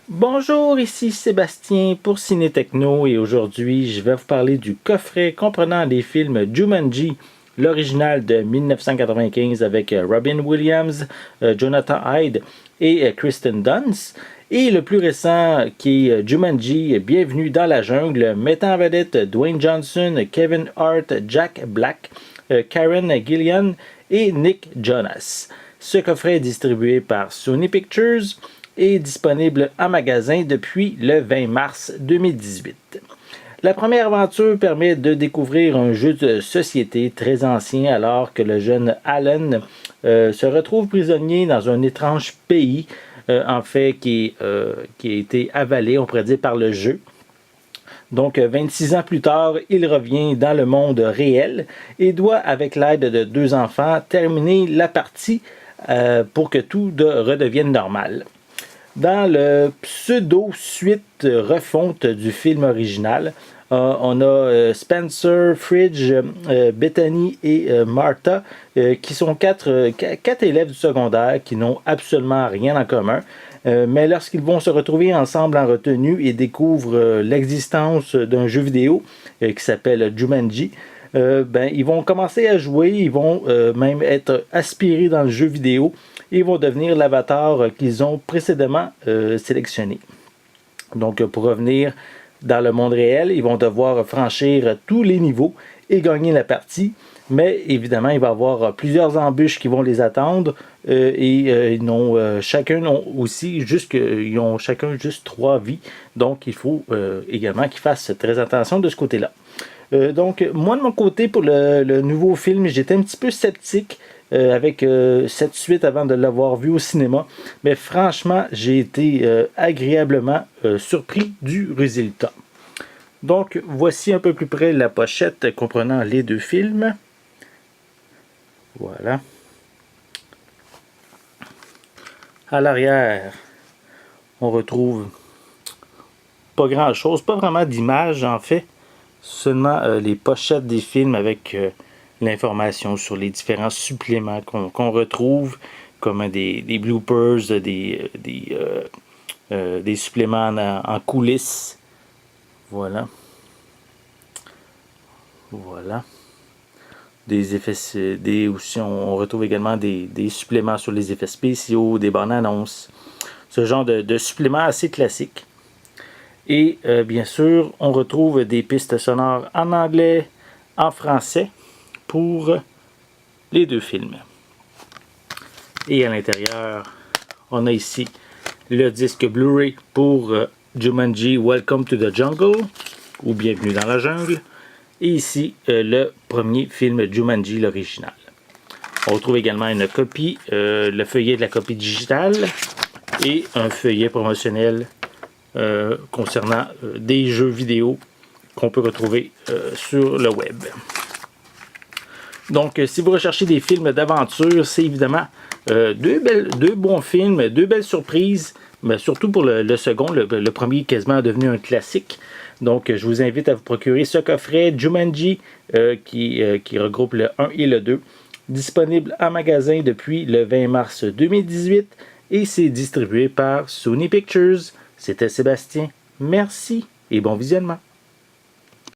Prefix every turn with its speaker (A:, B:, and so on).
A: Bonjour, ici Sébastien pour Ciné Techno et aujourd'hui je vais vous parler du coffret comprenant les films Jumanji, l'original de 1995 avec Robin Williams, Jonathan Hyde et Kristen Dunst, et le plus récent qui est Jumanji, Bienvenue dans la jungle, mettant en vedette Dwayne Johnson, Kevin Hart, Jack Black, Karen Gillan et Nick Jonas. Ce coffret est distribué par Sony Pictures et disponible en magasin depuis le 20 mars 2018. La première aventure permet de découvrir un jeu de société très ancien alors que le jeune Alan se retrouve prisonnier dans un étrange pays, qui a été avalé, on pourrait dire, par le jeu. Donc, 26 ans plus tard, il revient dans le monde réel et doit, avec l'aide de deux enfants, terminer la partie pour que tout redevienne normal. Dans le pseudo-suite refonte du film original, on a Spencer, Fridge, Bethany et Martha, qui sont quatre élèves du secondaire qui n'ont absolument rien en commun. Mais lorsqu'ils vont se retrouver ensemble en retenue et découvrent l'existence d'un jeu vidéo qui s'appelle Jumanji, ils vont commencer à jouer, ils vont même être aspirés dans le jeu vidéo et vont devenir l'avatar qu'ils ont précédemment sélectionné. Donc, pour revenir dans le monde réel, ils vont devoir franchir tous les niveaux et gagner la partie. Mais évidemment, il va y avoir plusieurs embûches qui vont les attendre ils ont chacun ils ont chacun juste 3 vies. Donc, il faut également qu'ils fassent très attention de ce côté-là. Donc, moi de mon côté, pour le nouveau film, j'étais un petit peu sceptique avec cette suite avant de l'avoir vu au cinéma. Mais franchement, j'ai été agréablement surpris du résultat. Donc, voici un peu plus près la pochette comprenant les deux films. Voilà. À l'arrière, on retrouve pas grand chose, pas vraiment d'image en fait, seulement les pochettes des films avec l'information sur les différents suppléments qu'on retrouve, comme des bloopers, des suppléments en coulisses. Voilà. Voilà. Des effets, aussi, on retrouve également des suppléments sur les effets spéciaux, des bandes annonces, ce genre de suppléments assez classiques. Et bien sûr, on retrouve des pistes sonores en anglais, en français pour les deux films. Et à l'intérieur, on a ici le disque Blu-ray pour Jumanji Welcome to the Jungle ou Bienvenue dans la jungle. Et ici, le premier film Jumanji, l'original. On retrouve également une copie, le feuillet de la copie digitale et un feuillet promotionnel concernant des jeux vidéo qu'on peut retrouver sur le web. Donc, si vous recherchez des films d'aventure, c'est évidemment deux bons films, deux belles surprises, mais surtout pour le second, le premier quasiment devenu un classique. Donc, je vous invite à vous procurer ce coffret Jumanji qui regroupe le 1 et le 2, disponible en magasin depuis le 20 mars 2018 et c'est distribué par Sony Pictures. C'était Sébastien. Merci et bon visionnement.